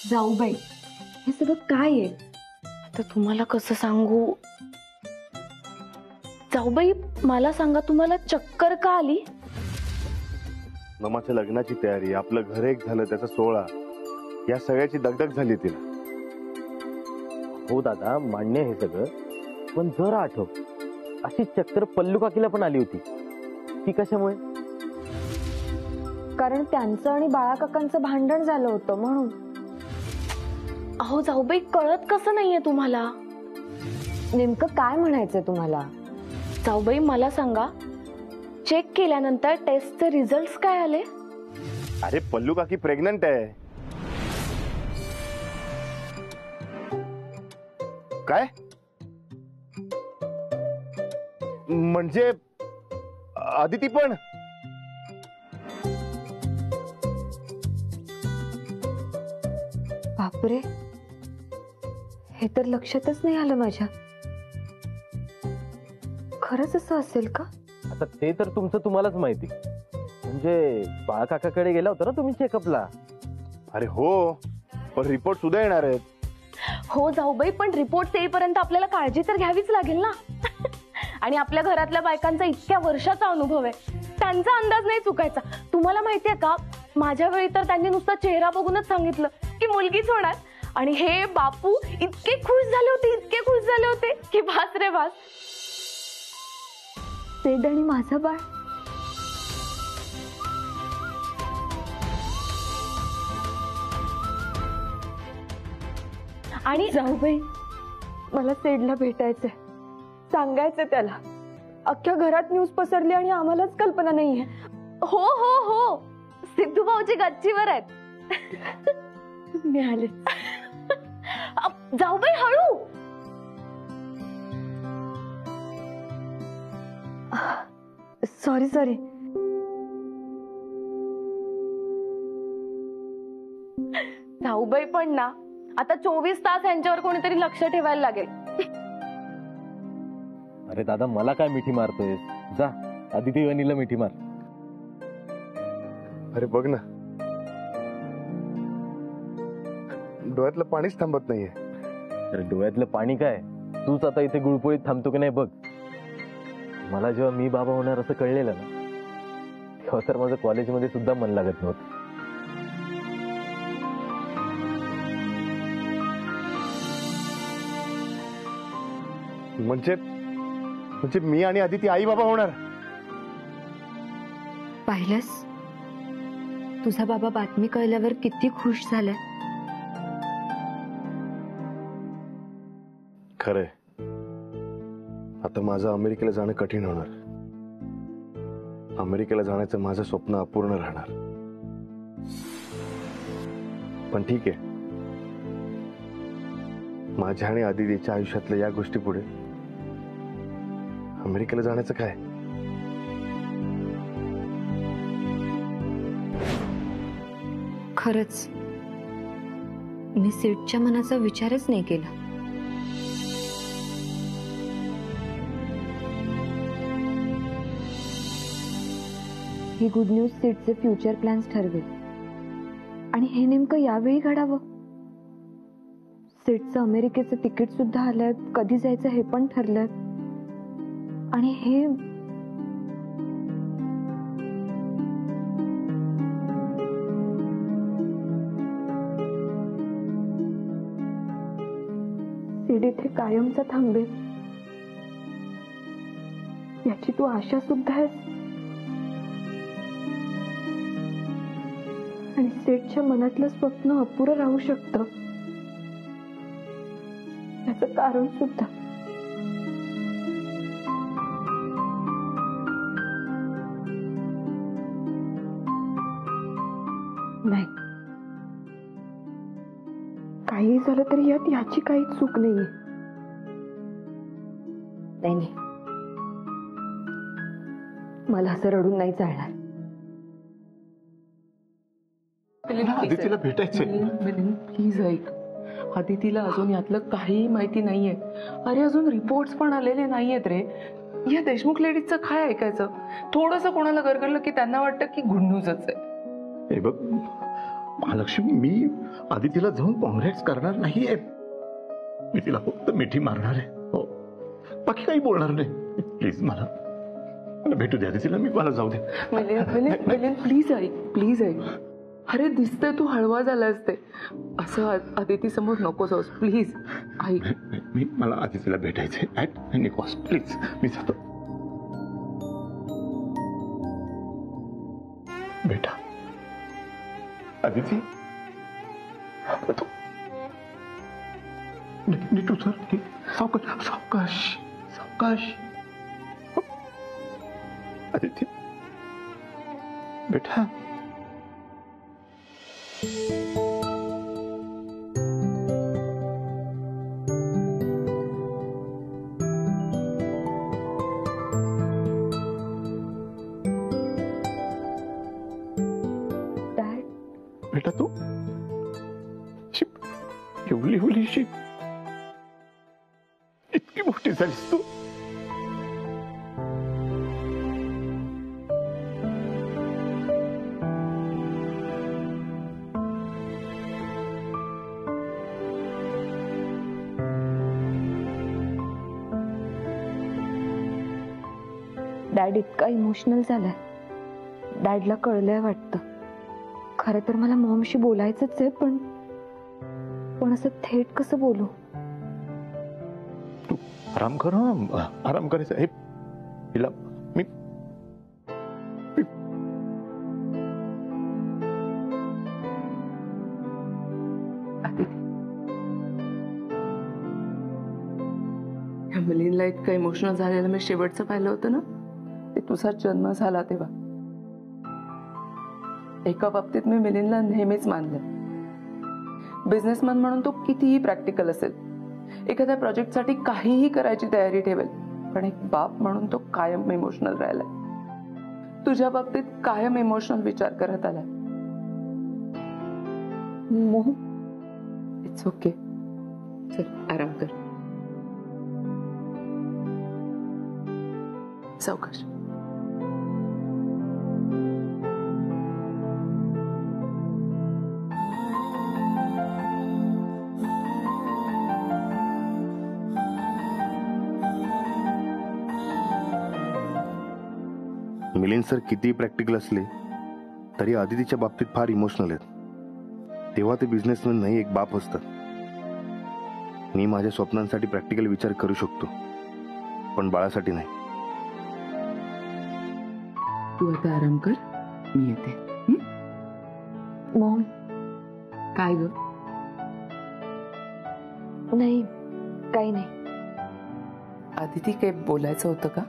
जाऊबाई, हे सगळं काय आहे? आता तुम्हाला कसं सांगू? जाऊबाई मला सांगा, तुम्हाला चक्कर का आली? नमाच्या लग्नाची तयारी, आपलं घर एक झालं, त्याचा सोहळा, या सगळ्याची दगदग झाली तिला. हो दादा, मान्य हे सगळं, पण जरा आठव, अशी चक्कर पल्लू काकीला पण आली होती. ती कशामुळे? कारण त्यांचं आणि बाळाकाकांचं भांडण झालं होतं म्हणून. अहो जाऊबाई, कळत कसं नाहीये तुम्हाला? नेमकं काय म्हणायचंय तुम्हाला? जाऊबाई मला सांगा, चेक केल्यानंतर टेस्टचे रिझल्ट्स काय आले? अरे पल्लू काकी प्रेग्नंट आहे. काय म्हणजे आदिती पण? बापरे, हे तर लक्षातच नाही आलं माझ्या. खरंच असं असेल का? आता ते तर तुमचं तुम्हालाच माहिती. म्हणजे बाळा काकाकडे गेला होता ना तुम्ही चेकअपला? अरे हो, पण रिपोर्ट सुद्धा येणार आहेत. हो जाऊबाई, पण रिपोर्ट येईपर्यंत आपल्याला काळजी तर घ्यावीच लागेल ना. आणि आपल्या घरातल्या बायकांचा इतक्या वर्षाचा अनुभव आहे, त्यांचा अंदाज नाही चुकायचा. तुम्हाला माहितीये का, माझ्या वेळी तर त्यांनी नुसता चेहरा बघूनच सांगितलं की मुलगीच होणार. आणि हे बापू इतके खुश झाले होते, इतके खुश झाले होते की भास रे भास. सेड आणि माझं बाळ. आणि जाऊबाई, मला सेडला भेटायचंय, सांगायचंय त्याला. अख्ख्या घरात न्यूज पसरली आणि आम्हालाच कल्पना नाहीये. हो हो हो, सिद्धू भाऊजी गच्चीवर आहेत. मिळाले. जाऊबाई हळू. Sorry sorry. जाऊबाई पण ना, आता 24 तास यांच्यावर कोणीतरी लक्ष ठेवायला लागेल. अरे दादा, मला काय मिठी मारतोय? जा आदिती वहिनीला मिठी मार. अरे बघ ना, डोळ्यातलं पाणीच थांबत नाहीये. अरे डोळ्यातलं पाणी काय, तूच आता इथे गुळपोळीत थांबतो की नाही बघ. मला जेव्हा मी बाबा होणार असं कळलेलं ना, तेव्हा तर माझं कॉलेजमध्ये सुद्धा मन लागत नव्हतं. म्हणजे मी आणि आदिती आई बाबा होणार? पाहिलंस, तुझा बाबा बातमी कळल्यावर किती खुश झालाय. खरंय, आता माझं अमेरिकेला जाणं कठीण होणार. अमेरिकेला जाण्याचं माझं स्वप्न अपूर्ण राहणार. पण ठीक आहे, माझ्या आणि आदितीच्या आयुष्यातल्या या गोष्टी पुढे अमेरिकेला जाण्याचं काय? खरंच मी सेटच्या मनाचा विचारच नाही केला. ही गुड न्यूज सेटचे फ्युचर प्लॅन्स ठरवेल. आणि हे नेमकं यावेळी घडावं. सेटचं अमेरिकेचं तिकीट सुद्धा आलंय, कधी जायचं हे पण ठरलंय. आणि हे सेट इथे कायमचा थांबेल याची तू आशा सुद्धा आहेस. आणि सेटच्या मनातलं स्वप्न अपुरं राहू शकतं याचं कारण सुद्धा. नाही, काही झालं तरी यात याची काही चूक नाहीये. नाही, मला असं रडून नाही चालणार. आदितीला भेटायचंय. प्लीज ऐक, आदितीला अजून यातलं काही माहिती नाहीये. अरे अजून रिपोर्ट्स पण आलेले नाहीयेत रे. या देशमुख लेडीजचं काय ऐकायचं? थोडंसं कोणाला गरगरलं की त्यांना वाटतं की गुड न्यूजच आहे. हे बघ, महालक्ष्मी, मी आदितीला जाऊन काँग्रेस करणार नाहीये. मी तिला फक्त मिठी मारणार आहे. हो, बाकी काही बोलणार नाही. प्लीज मला भेटू द्या आदितीला. मला जाऊ दे. मिलिंद प्लीज ऐक, प्लीज ऐक. अरे दिसतंय तू हळवा झालास ते. असं आदिती समोर नको जाऊस, प्लीज ऐक. मला आदितीला भेटायचंय ॲट एनी कॉस्ट. प्लीज मी जातो. बेटा आदिती, तू नीट उचल. सावकाश सावकाश सावकाश. आदिती बेटा. बेटा तू एवढी इतकी मोठी झालीस तू. डॅड इतका इमोशनल झालाय. डॅडला कळलंय वाटतं. खरं तर मला मॉमशी बोलायचंच आहे, पण असं थेट कसं बोलू. तू आराम कर ना. आराम करायचं. हे तिला मी मिलिंदला इतकं इमोशनल झालेलं मी शेवटचं पाहिलं होतं ना, ते तुझा जन्म झाला तेव्हा. एका बाबतीत मी मिलिंदला नेहमीच मानलं. बिझनेसमॅन म्हणून तो कितीही प्रॅक्टिकल असेल, एखाद्या प्रोजेक्टसाठी काहीही करायची तयारी ठेवेल, पण एक बाप म्हणून तो कायम इमोशनल राहिलाय. तुझ्या बाबतीत कायम इमोशनल विचार करत आलाय. It's okay. चल आराम कर. सावकाश. मिलिंद सर किती प्रॅक्टिकल असले तरी आदितीच्या बाबतीत फार इमोशनल आहेत. तेव्हा ते बिझनेसमॅन नाही, एक बाप असतात. मी माझ्या स्वप्नांसाठी प्रॅक्टिकल विचार करू शकतो, पण बाळासाठी नाही. तू आता आराम कर, मी येते. मॉम. काय ग? नाही, काही नाही. आदिती काही बोलायचं होतं का?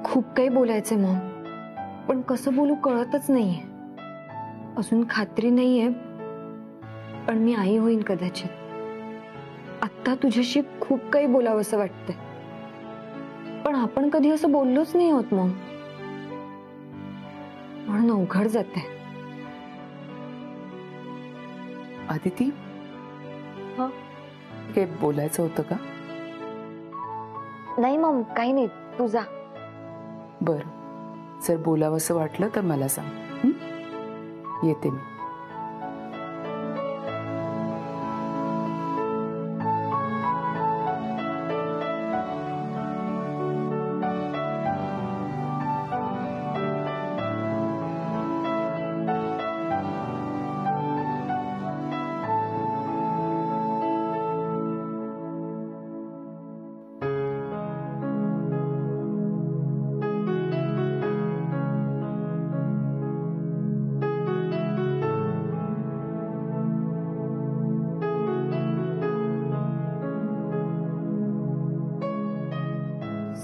खूप काही बोलायचंय मॉम, पण कसं बोलू कळतच नाहीये. अजून खात्री नाहीये, पण मी आई होईन कदाचित. आत्ता तुझ्याशी खूप काही बोलावंसं वाटतंय, पण आपण कधी असं बोललोच नाही होत मॉम, म्हणून अवघड जाते. आदिती, काही बोलायचं होतं का? नाही मॉम, काही नाही, तू जा. बरं, जर बोलावंसं वाटलं तर मला सांग. येते मी.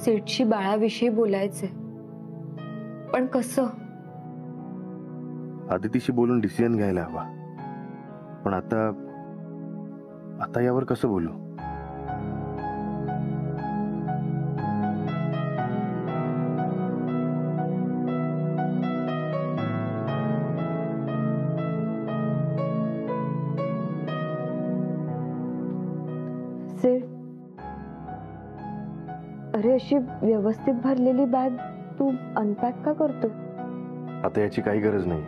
सेठशी बाळाविषयी बोलायचंय, पण कसं? आदितीशी बोलून डिसिजन घ्यायला हवा, पण आता यावर कसं बोलू? सेठ, अरे अशी व्यवस्थित भरलेली बॅग तू अनपॅक का करतो? आता याची काही गरज नाही.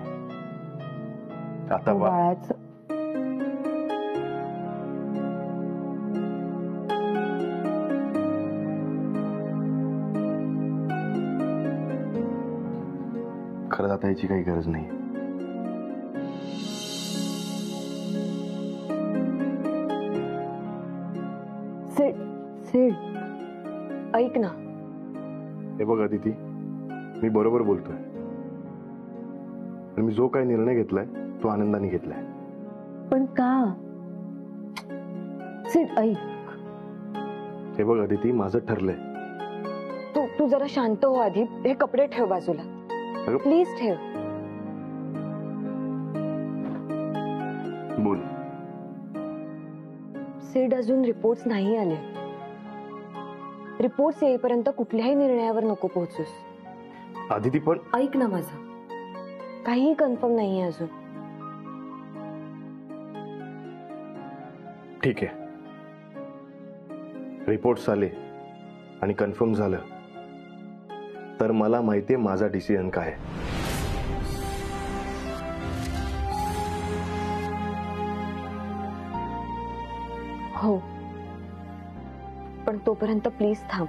आता बा बाळाचं खरंच आता याची काही गरज नाही. सिड सिड ऐक ना. हे बघ अदिती, मी बरोबर बोलतोय आणि मी जो काही निर्णय घेतलाय तो आनंदाने घेतलाय. पण का? सिड ऐक. हे बघ अदिती, माझं ठरलंय. तू जरा शांत हो आधी. हे कपडे ठेव बाजूला अगं प्लीज ठेव. बोल. सिड अजून रिपोर्ट्स नाही आले. रिपोर्ट्स येईपर्यंत कुठल्याही निर्णयावर नको पोहोचूस. अदिती पण ऐक ना माझं, काहीही कन्फर्म नाहीये अजून. ठीक आहे, रिपोर्ट्स आले आणि कन्फर्म झालं तर मला माहितीये माझा डिसिजन काय आहे. हो, पण तोपर्यंत प्लीज थांब.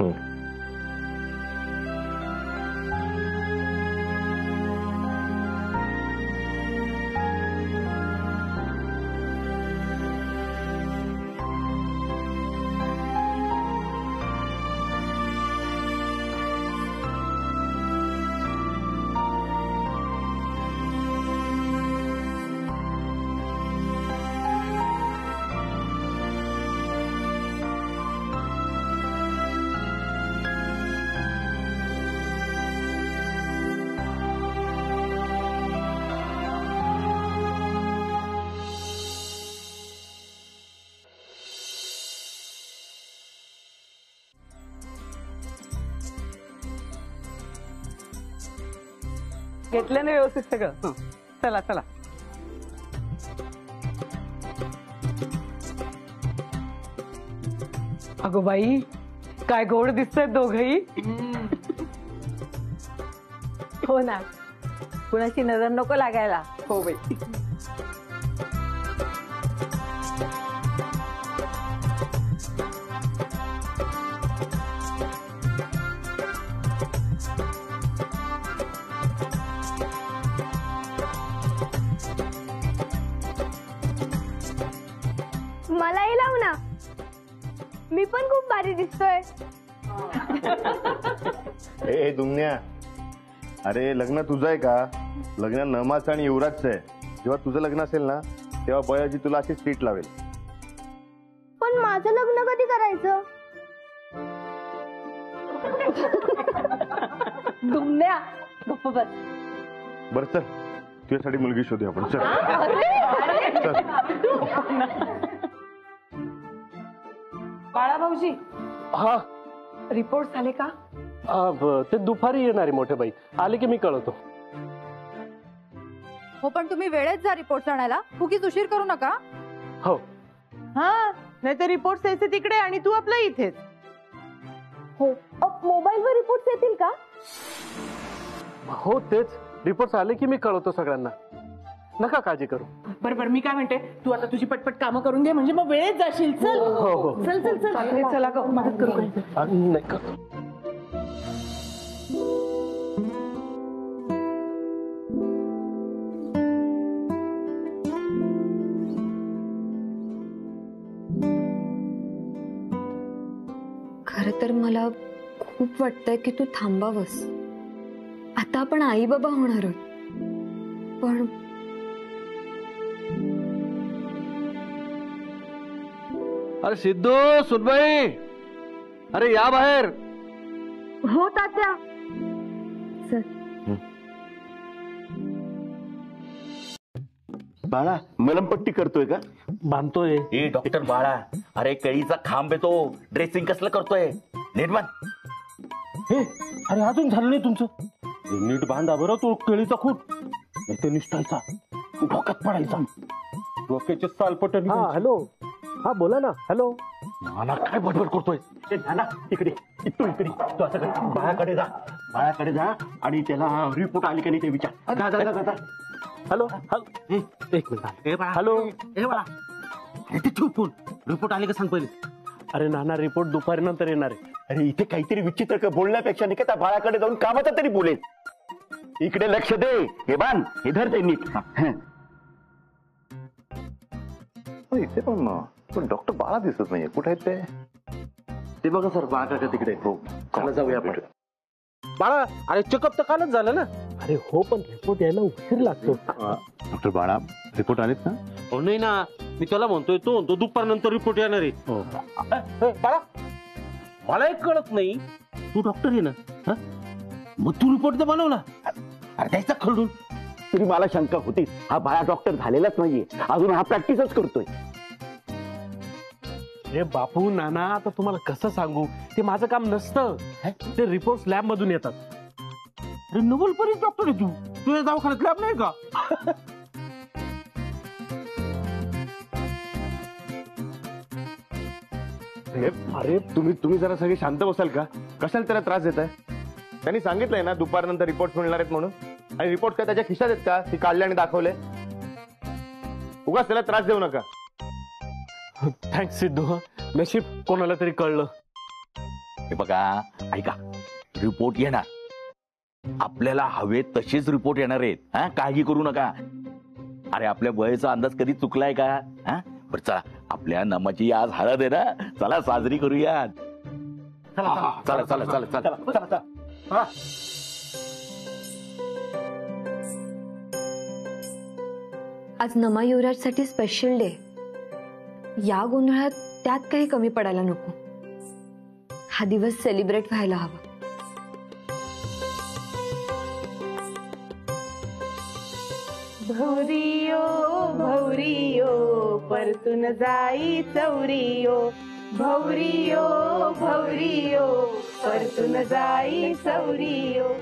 हम्म. घेतलं ना व्यवस्थित सगळं. चला चला. अगो बाई, काय गोड दिसतात दोघही. हो ना, कुणाची नजर नको लागायला. हो बाई. मलाही लाव ना, मी पण खूप भारी दिसतोय. ए दुमन्या, अरे लग्न तुझं आहे का? लग्न नमाचं आणि युवराजचं आहे. जेव्हा तुझं लग्न असेल ना तेव्हा बयाजी तुला अशी सीट लावेल. पण माझं लग्न कधी करायचं? दुमण्या गप्प बस. बरं चल, तुझ्यासाठी मुलगी शोधू आपण. चल चल. बाळा भाऊजी, हा, रिपोर्ट आले का? ते दुपारी येणारे मोठे बाई आले की मी कळवतो. हो, पण तुम्ही वेळेत जा रिपोर्ट आणायला. उगीच उशीर करू नका. हो हा, नाही तर रिपोर्ट यायचे तिकडे आणि तू आपल्या इथेच. हो, मोबाईलवर रिपोर्ट्स येतील का? हो, तेच रिपोर्ट्स आले की मी कळवतो सगळ्यांना. नका काळजी करू. बरोबर, मी काय म्हणते, तू आता तुझी पटपट कामं करून घे म्हणजे मग वेळेत जाशील. चल हो हो, चल चल चल. चला ग, मदत करू. नाही करतो. खरं तर मला खूप वाटतंय की तू थांबावस. आता आपण आई बाबा होणार आहोत. पण अरे सिद्धू, सुनबाई, अरे या बाहेर. हो तात्या. बाळा मलमपट्टी करतोय का? बांधतोय. ए डॉक्टर बाळा, अरे केळीचा खांब आहे तो. ड्रेसिंग कसलं करतोय? नीट बांध. हे, अरे अजून झालं नाही तुमचं. हे नीट बांधा बरं, तो केळीचा खूट नाही तर निष्ठायचा डोक्यात पडायचा. डोक्याचे सालपट. हा हॅलो, हा बोला ना. हॅलो. नाना काय बडबड करतोय? ए नाना इकडे, तू इकडे. तू असं कर, बाळाकडे जा आणि त्याला रिपोर्ट आली का नाही ते विचार. जा जा जा जा. हॅलो हॅलो एक मिनिट हॅलो अरे ते ठेव फोन. रिपोर्ट आले का सांग पहिले. अरे नाना रिपोर्ट दुपारी नंतर येणार आहे. अरे इथे काहीतरी विचित्र बोलण्यापेक्षा नाही का त्या बाळाकडे जाऊन कामाचा तरी बोलेल. इकडे लक्ष दे. हे बांध इधर ते नीट. इथे पण डॉक्टर बाळा दिसत नाहीये. कुठे आहेत ते बघा सर. बाळा काका तिकडे. हो चला जाऊया आपण. बाळा अरे चेकअप तर कालच झालं ना. अरे हो पण रिपोर्ट यायला उशीर लागतो. डॉक्टर बाळा रिपोर्ट आलेत ना. हो नाही ना मी त्याला म्हणतोय तो दुपारनंतर रिपोर्ट येणार आहे. बाळा मला एक कळत नाही तू डॉक्टर आहे ना मग तू रिपोर्ट तर बनवला. अरे त्याचा खरडून तरी मला शंका होती. हा बाळा डॉक्टर झालेलाच नाहीये अजून. हा प्रॅक्टिसच करतोय. हे बापू नाना आता तुम्हाला कसं सांगू. ते माझं काम नसतं. ते रिपोर्ट लॅब मधून येतात. अरे नवल परीच डॉक्टर आहे तू. तुझ्या दवाखान्यात लॅब नाही का. अरे तुम्ही जरा सगळे शांत बसाल का. कशाला त्याला त्रास देताय. त्यांनी सांगितलंय ना दुपारनंतर रिपोर्ट मिळणार आहेत म्हणून. आणि रिपोर्ट काय त्याच्या खिशात आहेत का. ती काढले आणि दाखवले. उगाच त्याला त्रास देऊ नका. थँक्स सिद्धू. नशीब कोणाला तरी कळलं. हे बघा ऐका रिपोर्ट येणार. आपल्याला हवे तसेच रिपोर्ट येणार आहेत. हा काळजी करू नका. अरे आपल्या वयाचा अंदाज कधी चुकलाय का. हा बरं चला आपल्या नमाची आज हळद आहे ना. चला साजरी करूयात. चला चला चला चला. आज नमा युवराज साठी स्पेशल डे. या गोंधळात त्यात काही कमी पडायला नको. हा दिवस सेलिब्रेट व्हायला हवा. भौरियो भौरियो परतून जाई चौरियो. भौरियो भौरियो परतून जाई चौरियो.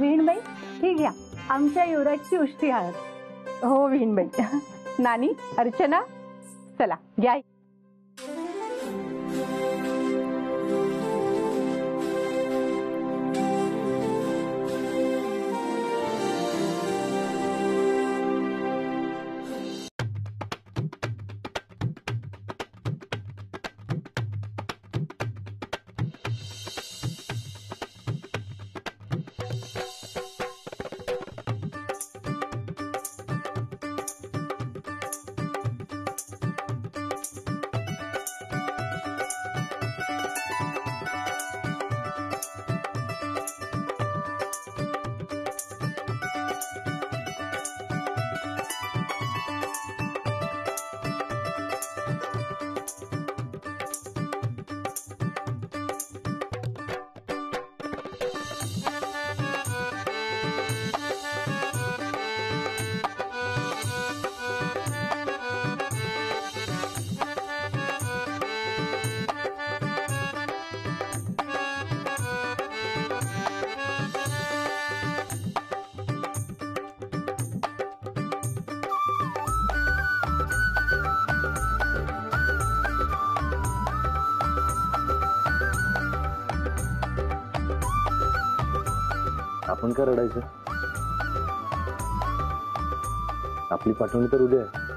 विहीणबाई ही घ्या आमच्या युवराजची उष्टी हळद. हो विहीणबाई. नानी अर्चना चला घ्या. आपण का रडायचं. आपली पाठवणी तर उद्या आहे.